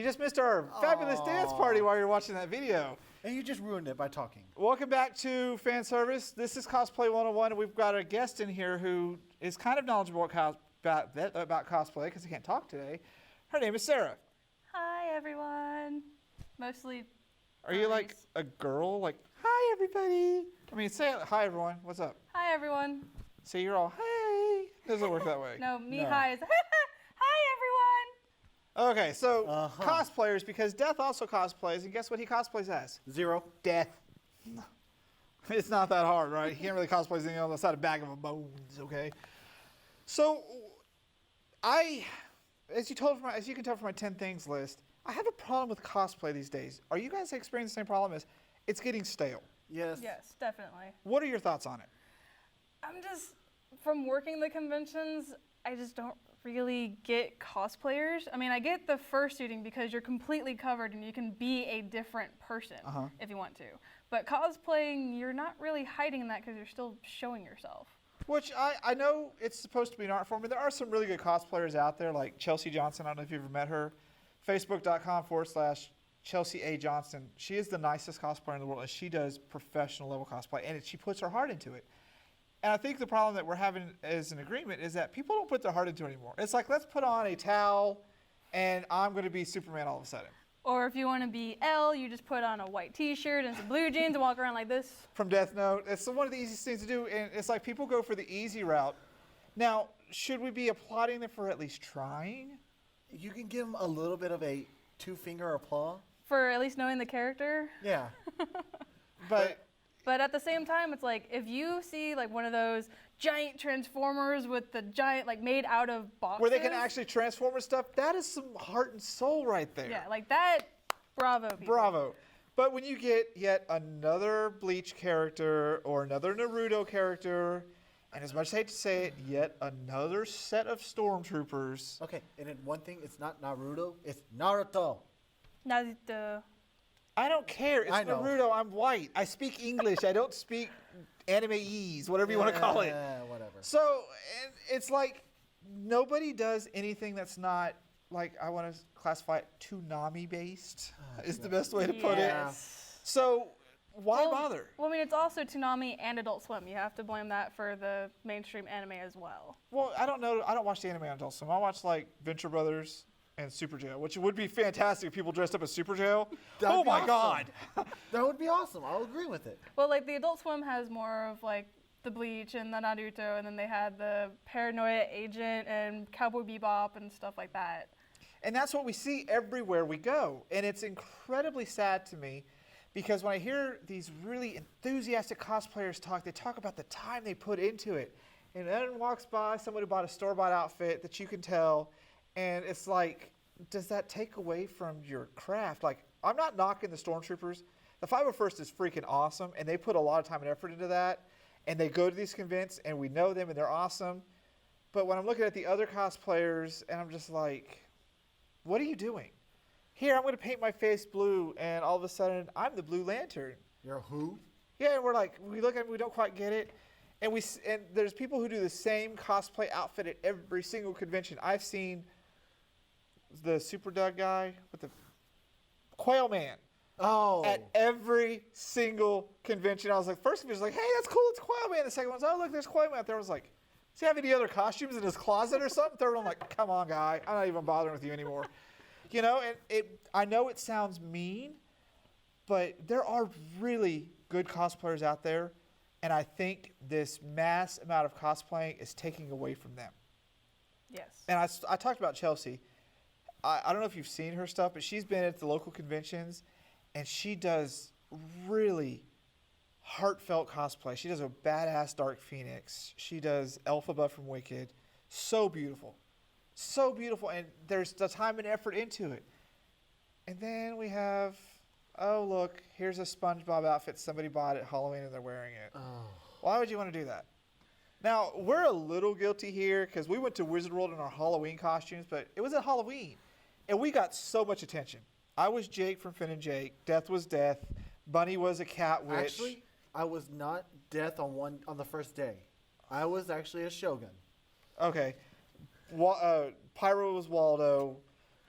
You just missed our fabulous dance party while you were watching that video. And you just ruined it by talking. Welcome back to Fan Service. This is Cosplay 101, and we've got a guest in here who is kind of knowledgeable about cosplay because he can't talk today. Her name is Sarah. Hi, everyone. Mostly. Are you like a girl? Like, hi, everybody. I mean, say hi, everyone. What's up? Hi, everyone. So you're all, hey. It doesn't work that way. No, hi is, hi, everyone. Okay, so cosplayers, because Death also cosplays, and guess what he cosplays as? Zero. Death. It's not that hard, right? He can't really cosplay anything else outside a bag of bones, okay? So, as you can tell from my 10 things list, I have a problem with cosplay these days. Are you guys experiencing the same problem as it's getting stale? Yes. Yes, definitely. What are your thoughts on it? From working the conventions, I just don't really get cosplayers. I mean, I get the fursuiting because you're completely covered and you can be a different person if you want to. But cosplaying, you're not really hiding that because you're still showing yourself. Which I know it's supposed to be an art form, and there are some really good cosplayers out there, like Chelsea Johnson. I don't know if you've ever met her. Facebook.com/Chelsea A. Johnson. She is the nicest cosplayer in the world, and she does professional level cosplay, and she puts her heart into it. And I think the problem that we're having as an agreement is that people don't put their heart into it anymore. It's like, let's put on a towel, and I'm going to be Superman all of a sudden. Or if you want to be Elle, you just put on a white t-shirt and some blue jeans and walk around like this. From Death Note. It's one of the easiest things to do, and it's like people go for the easy route. Now, should we be applauding them for at least trying? You can give them a little bit of a two-finger applause. For at least knowing the character? Yeah. But at the same time, it's like, if you see like one of those giant Transformers with the giant, like made out of boxes. Where they can actually transform and stuff, that is some heart and soul right there. Yeah, like that, bravo, people. Bravo. But when you get yet another Bleach character or another Naruto character, and as much as I hate to say it, yet another set of stormtroopers. Okay, and then one thing, it's not Naruto, it's Naruto. Naruto. I don't care. It's Naruto. I'm white. I speak English. I don't speak anime-ese, whatever you want to call it. Yeah, whatever. So it's like nobody does anything that's not, like, I want to classify it Toonami-based is the best way to put it. So why bother? Well, I mean, it's also Toonami and Adult Swim. You have to blame that for the mainstream anime as well. Well, I don't know. I don't watch the anime on Adult Swim. I watch, like, Venture Brothers and Super Jail, which would be fantastic if people dressed up as Super Jail. Oh my God. That would be awesome. I'll agree with it. Well, like the Adult Swim has more of like the Bleach and the Naruto, and then they had the Paranoia Agent and Cowboy Bebop and stuff like that. And that's what we see everywhere we go. And it's incredibly sad to me because when I hear these really enthusiastic cosplayers talk, they talk about the time they put into it. And then walks by somebody who bought a store-bought outfit that you can tell. And it's like, does that take away from your craft? Like, I'm not knocking the stormtroopers. The 501st is freaking awesome, and they put a lot of time and effort into that. And they go to these conventions, and we know them, and they're awesome. But when I'm looking at the other cosplayers, and I'm just like, what are you doing? Here, I'm going to paint my face blue, and all of a sudden, I'm the Blue Lantern. You're who? Yeah, and we're like, we look at it, we don't quite get it. And there's people who do the same cosplay outfit at every single convention. I've seen the Super Doug guy with the Quail Man. Oh. At every single convention. I was like, first convention, like, hey, that's cool, it's Quail Man. The second one's, oh, look, there's Quail Man. Third one's like, does he have any other costumes in his closet or something? Third one, I'm like, come on, guy. I'm not even bothering with you anymore. You know, and I know it sounds mean, but there are really good cosplayers out there. And I think this mass amount of cosplaying is taking away from them. Yes. And I talked about Chelsea. I don't know if you've seen her stuff, but she's been at the local conventions, and she does really heartfelt cosplay. She does a badass Dark Phoenix. She does Elphaba from Wicked. So beautiful. So beautiful, and there's the time and effort into it. And then we have, oh, look, here's a SpongeBob outfit somebody bought at Halloween, and they're wearing it. Oh. Why would you want to do that? Now, we're a little guilty here because we went to Wizard World in our Halloween costumes, but it was at Halloween. And we got so much attention. I was Jake from Finn and Jake. Death was Death. Bunny was a cat witch. Actually, I was not Death on the first day. I was actually a Shogun. Okay. Pyro was Waldo.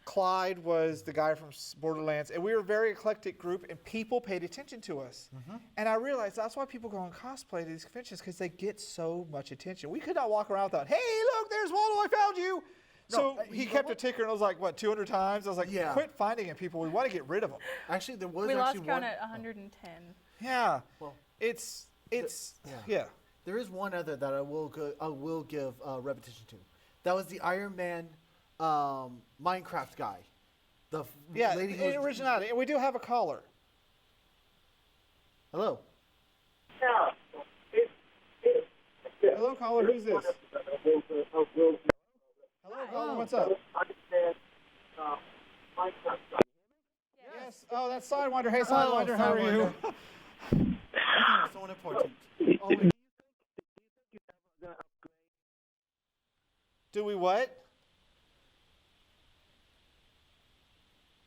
Clyde was the guy from Borderlands, and we were a very eclectic group, and people paid attention to us. And I realized that's why people go on cosplay to these conventions, because they get so much attention. We could not walk around without, hey, look, there's Waldo, I found you. So he kept a ticker, and I was like, what, 200 times? I was like, quit finding it, people. We want to get rid of them. Actually, there was We actually lost count one. at 110. Yeah. Well, It's yeah. There is one other that I will give repetition to. That was the Iron Man Minecraft guy. The lady who was, originality. And we do have a caller. Hello. Hello, caller. Who's this? Hello, caller. What's up? Yes. Oh, that's Sidewinder. Hey, Sidewinder. How are you? Someone important. Do we what?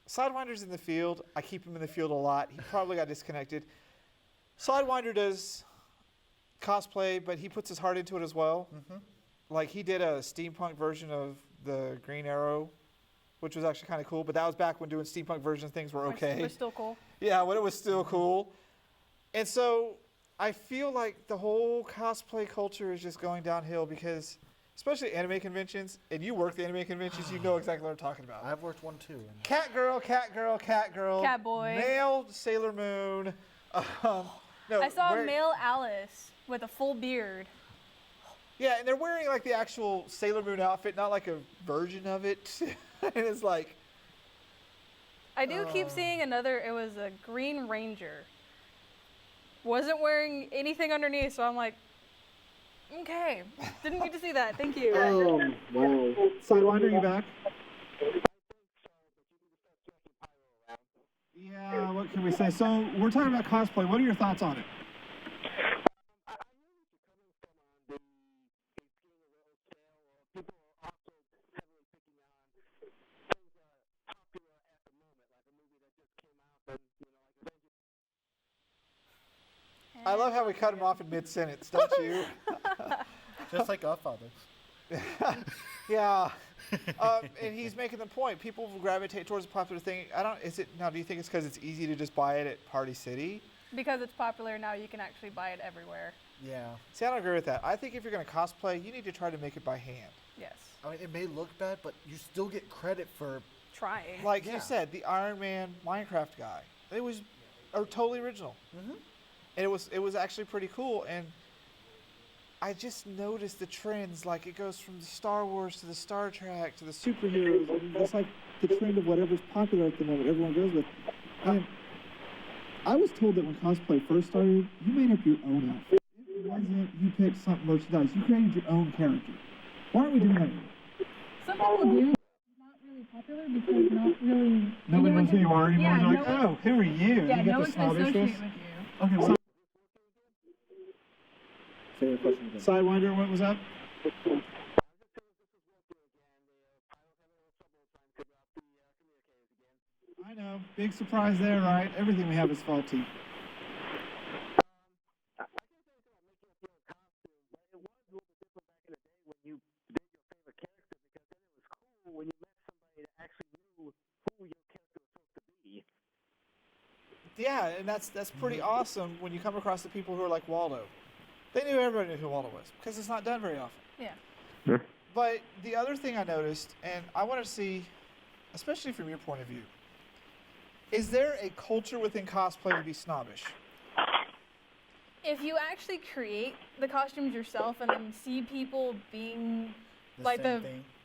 Sidewinder's in the field. I keep him in the field a lot. He probably got disconnected. Sidewinder does cosplay, but he puts his heart into it as well. Like, he did a steampunk version of the Green Arrow, which was actually kind of cool. But that was back when doing steampunk version things were okay. We're still cool. Yeah, when it was still cool. And so I feel like the whole cosplay culture is just going downhill because, especially anime conventions, and you work the anime conventions, you know exactly what I'm talking about. I've worked one too. Cat girl, cat girl, cat girl. Cat boy. Male Sailor Moon. No, I saw a male Alice with a full beard. Yeah, and they're wearing like the actual Sailor Moon outfit, not like a version of it. And it's like, I do keep seeing another, it was a Green Ranger. Wasn't wearing anything underneath, so I'm like, okay. Didn't get to see that. Thank you. wow. Sidewinder, you back? Yeah, what can we say? So we're talking about cosplay. What are your thoughts on it? I love how we cut him off in mid-sentence, don't you? Just like Godfather. Yeah. And he's making the point. People will gravitate towards a popular thing. Do you think it's because it's easy to just buy it at Party City? Because it's popular now, you can actually buy it everywhere. Yeah. See, I don't agree with that. I think if you're going to cosplay, you need to try to make it by hand. Yes. I mean, it may look bad, but you still get credit for Trying. Like you said, the Iron Man Minecraft guy. It was totally original. And it was actually pretty cool. And I just noticed the trends. Like, it goes from the Star Wars to the Star Trek to the superheroes. And it's like the trend of whatever's popular at the moment, everyone goes with. And I was told that when cosplay first started, you made up your own outfit. It wasn't you picked some merchandise. You created your own character. Why aren't we doing that anymore? Some people do. It's not really popular because not really. Nobody knows who you are anymore. Yeah, They're like, oh, who are you? Yeah, you no one can associate with you. Okay, so say your question again. Sidewinder, what was up? I know. Big surprise there, right? Everything we have is faulty. Yeah, and that's pretty awesome when you come across the people who are like Waldo. They knew everybody knew who Waldo was because it's not done very often. Yeah. But the other thing I noticed, and I want to see, especially from your point of view, is there a culture within cosplay to be snobbish? If you actually create the costumes yourself and then see people being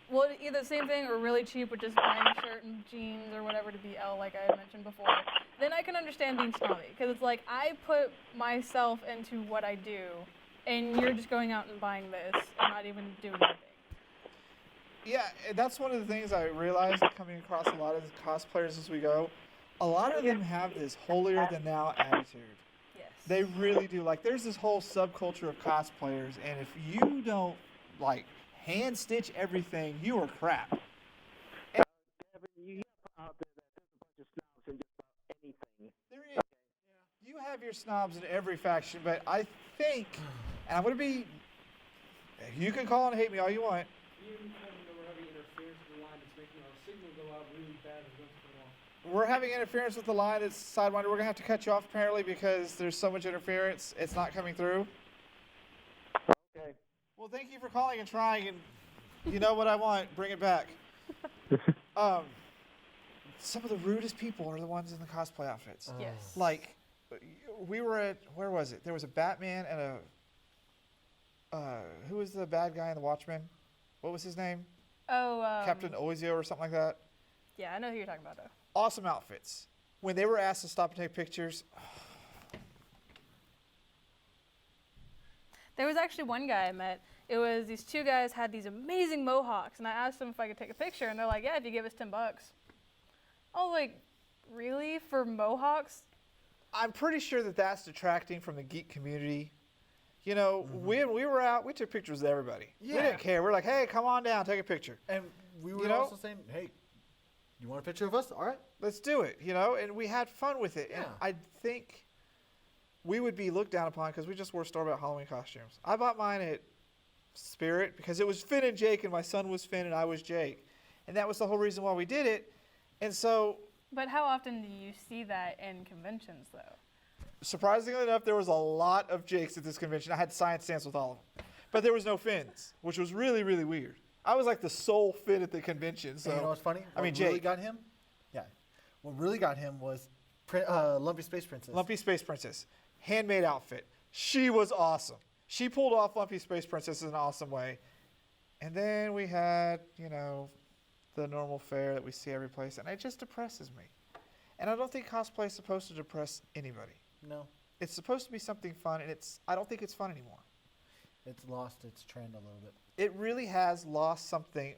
well, either the same thing or really cheap with just buying a shirt and jeans or whatever to be L, like I mentioned before, then I can understand being snobby. Because it's like, I put myself into what I do, and you're just going out and buying this and not even doing anything. Yeah, that's one of the things I realized coming across a lot of cosplayers as we go. A lot of them have this holier-than-thou attitude. Yes. They really do. Like, there's this whole subculture of cosplayers, and if you don't, like, hand stitch everything, you are crap. And you hear out there that there's a bunch of snobs in just about anything. there is. You have your snobs in every faction, but I think, and I'm going to be, you can call and hate me all you want. You know, whenever he interferes with the line signal go out really bad and don't come off. We're having interference with the line. It's Sidewinder. We're going to have to cut you off apparently because there's so much interference. It's not coming through. Okay. Well, thank you for calling and trying, and you know what I want. Bring it back. Some of the rudest people are the ones in the cosplay outfits. Yes. Like, we were at, where was it? There was a Batman and who was the bad guy in The Watchmen? What was his name? Oh, Captain Oizio or something like that. Yeah, I know who you're talking about, though. Awesome outfits. When they were asked to stop and take pictures, There was actually one guy I met. It was these two guys had these amazing mohawks, and I asked them if I could take a picture, and they're like, "Yeah, if you give us $10." I was like, "Really? For mohawks?" I'm pretty sure that that's detracting from the geek community. You know, when we were out, we took pictures of everybody. We Yeah. didn't care. We're like, hey, come on down, take a picture. And we were You know? also saying, hey, you want a picture of us? All right. Let's do it, you know? And we had fun with it. And Yeah. I think we would be looked down upon because we just wore store-bought Halloween costumes. I bought mine at Spirit because it was Finn and Jake, and my son was Finn and I was Jake. And that was the whole reason why we did it. And so, But how often do you see that in conventions, though? surprisingly enough, there was a lot of Jakes at this convention. I had science dance with all of them. But there was no Finns, which was really, really weird. I was like the sole Finn at the convention. So And you know what's funny? I mean, what really Jake. got him? Yeah. What really got him was Lumpy Space Princess. Lumpy Space Princess, handmade outfit. She was awesome. She pulled off Lumpy Space Princess in an awesome way. And then we had, you know, the normal fare that we see every place, and it just depresses me. And I don't think cosplay is supposed to depress anybody. No. It's supposed to be something fun, and I don't think it's fun anymore. It's lost its trend a little bit. It really has lost something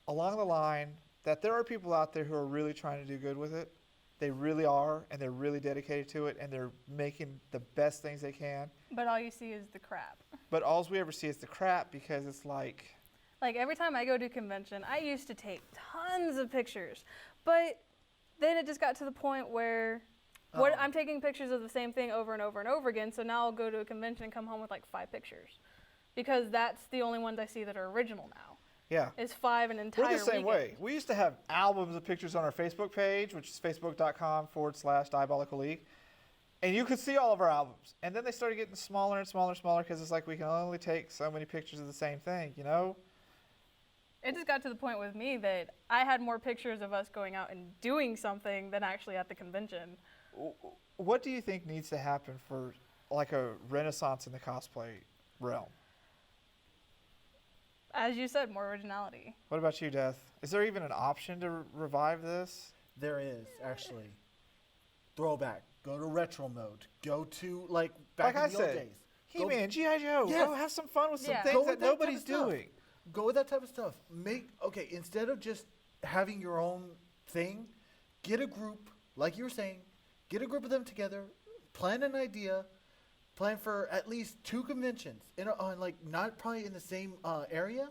along the line that there are people out there who are really trying to do good with it. They really are, and they're really dedicated to it, and they're making the best things they can. But all you see is the crap. But all we ever see is the crap because it's like, Like, every time I go to a convention, I used to take tons of pictures. But then it just got to the point where I'm taking pictures of the same thing over and over and over again. So now I'll go to a convention and come home with like 5 pictures. Because that's the only ones I see that are original now. yeah. Is 5 an entire We're the same way. weekend. We used to have albums of pictures on our Facebook page, which is facebook.com/Diabolical League. And you could see all of our albums. And then they started getting smaller and smaller and smaller because it's like we can only take so many pictures of the same thing, you know? It just got to the point with me that I had more pictures of us going out and doing something than actually at the convention. What do you think needs to happen for like a renaissance in the cosplay realm? As you said, more originality. What about you, Death? Is there even an option to revive this? There is, actually. Throwback. Go to retro mode. Go to, like, back Like I in the old said, days. He-Man, G.I. Joe, Yes. go have some fun with some Yeah. things Go that with that type nobody's of stuff. doing. Go with that type of stuff. Instead of just having your own thing, get a group, like you were saying, get a group of them together, plan an idea, plan for at least 2 conventions, not probably in the same area,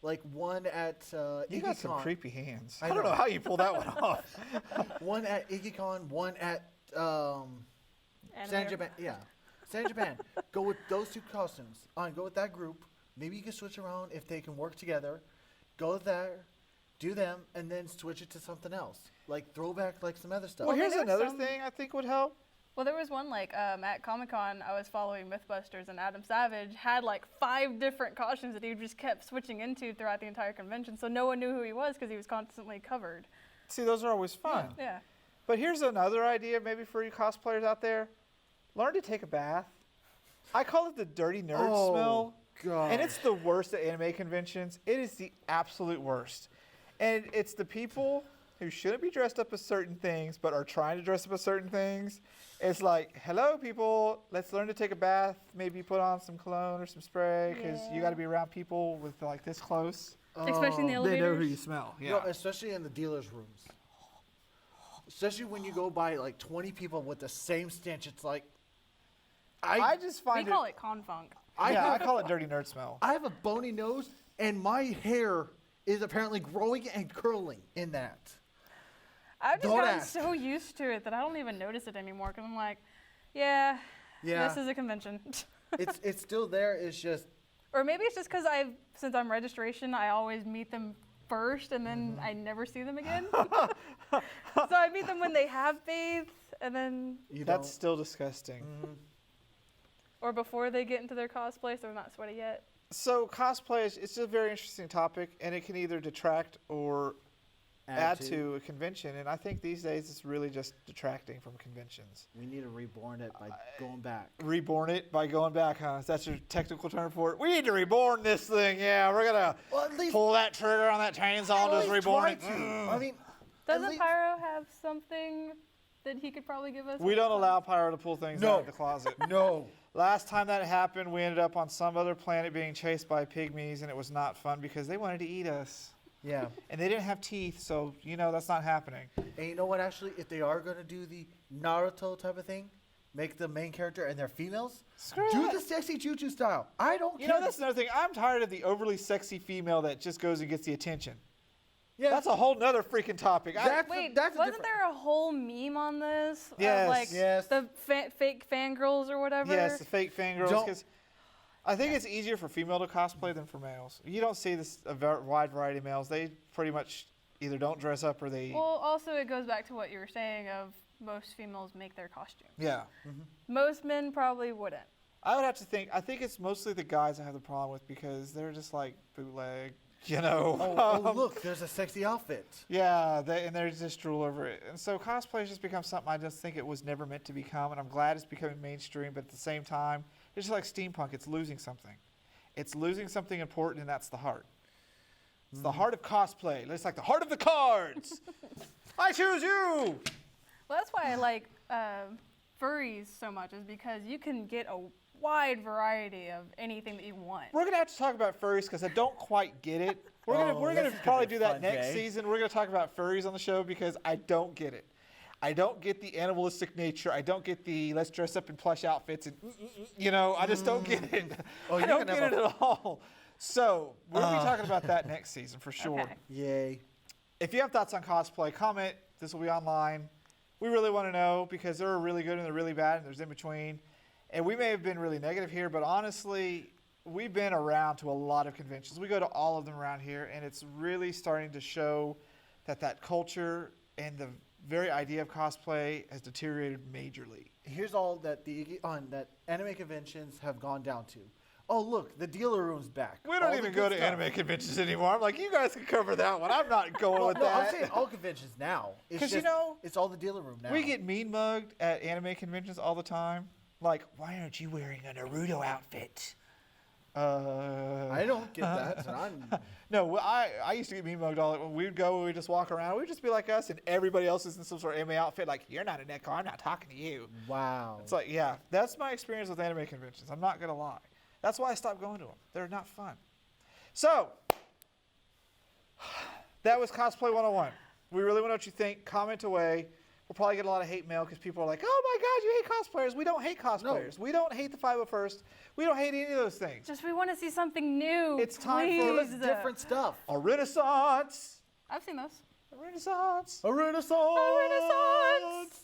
like one at You got some IggieCon. creepy hands. I I don't know know. how you pull that one off. One at IggieCon, one at San Japan. Yeah, San Japan. Go with those 2 costumes. Go with that group. Maybe you can switch around if they can work together. Go there, do them, and then switch it to something else. Like throwback, like some other stuff. Well, Well, here's there was another some- thing I think would help. Well, there was one like at Comic-Con, I was following Mythbusters, and Adam Savage had like 5 different costumes that he just kept switching into throughout the entire convention, so no one knew who he was because he was constantly covered. See, those are always fun. Yeah. But here's another idea maybe for you cosplayers out there. Learn to take a bath. I call it the dirty nerd smell. God. And it's the worst at anime conventions. It is the absolute worst. And it's the people who shouldn't be dressed up as certain things but are trying to dress up as certain things. It's like, hello, people, let's learn to take a bath. Maybe put on some cologne or some spray because you got to be around people with like this close. Especially in the They elevators. know who you smell. Yeah. No, especially in the dealer's rooms. Especially when you go by like 20 people with the same stench. It's like, I just We find call it confunk. I call it dirty nerd smell. I have a bony nose, and my hair is apparently growing and curling in that. I've just Don't gotten ask. so used to it that I don't even notice it anymore because I'm like, yeah, this is a convention. It's still there. It's just Or maybe it's just because since I'm registration, I always meet them first, and then I never see them again. So I meet them when they have bathed, and then That's still disgusting. or before they get into their cosplay, so they're not sweaty yet. So cosplay it's a very interesting topic, and it can either detract or add to a convention. And I think these days it's really just detracting from conventions. We need to reborn it by going back. Reborn it by going back, huh? That's your technical term for it. We need to reborn this thing. Yeah, we're gonna Well, at least pull that trigger on that chainsaw and just reborn it. I mean, Doesn't Pyro have something that he could probably give us? We don't allow Pyro to pull things out of the closet. no. Last time that happened, we ended up on some other planet being chased by pygmies, and it was not fun because they wanted to eat us. Yeah. And they didn't have teeth, so, that's not happening. And you know what, actually, if they are going to do the Naruto type of thing, make the main character and they're females, do the sexy choo-choo style. I don't care. That's another thing. I'm tired of the overly sexy female that just goes and gets the attention. Yeah. That's a whole nother freaking topic. Wait, wasn't there a whole meme on this? Yes. Of like Yes. the fake fangirls or whatever? Yes, the fake fangirls. Don't- Because I think it's easier for female to cosplay than for males. You don't see this wide variety of males. They pretty much either don't dress up or they. Well, also it goes back to what you were saying of most females make their costumes. Yeah. Most men probably wouldn't. I would have to think. I think it's mostly the guys I have the problem with because they're just like bootleg. Oh, look, there's a sexy outfit. Yeah, and they just drool over it. And so cosplay has just become something I just think it was never meant to become, and I'm glad it's becoming mainstream, but at the same time, it's just like steampunk, it's losing something. It's losing something important, and that's the heart. It's the heart of cosplay. It's like the heart of the cards. I choose you! Well, that's why I like furries so much, is because you can get a wide variety of anything that you want. We're going to have to talk about furries because I don't quite get it. We're going to probably do that next season. We're going to talk about furries on the show because I don't get it. I don't get the animalistic nature. I don't get the let's dress up in plush outfits and I just don't get it. I don't get it at all. So we're going to be talking about that next season for sure. Okay. Yay. If you have thoughts on cosplay, comment. This will be online. We really want to know because there are really good and they're really bad and there's in between. And we may have been really negative here, but honestly, we've been around to a lot of conventions. We go to all of them around here, and it's really starting to show that culture and the very idea of cosplay has deteriorated majorly. Here's all that that anime conventions have gone down to. Oh, look, the dealer room's back. We don't even go to anime conventions anymore. I'm like, you guys can cover that one. I'm not going with No, that. I'm saying all conventions now. Because, it's all the dealer room now. we get mean mugged at anime conventions all the time. Like, why aren't you wearing a Naruto outfit? I don't get that. No, I used to get mean mugged all the time. We'd go, we'd just walk around. We'd just be like us, and everybody else is in some sort of anime outfit. Like, you're not in that car. I'm not talking to you. Wow. It's like, yeah, that's my experience with anime conventions. I'm not going to lie. That's why I stopped going to them. They're not fun. So, that was Cosplay 101. We really want to know what you think. Comment away. We'll probably get a lot of hate mail because people are like, oh my God, you hate cosplayers. We don't hate cosplayers. No. We don't hate the 501st. We don't hate any of those things. Just we want to see something new. It's time for different stuff. A renaissance. I've seen those. A renaissance. A renaissance. A renaissance.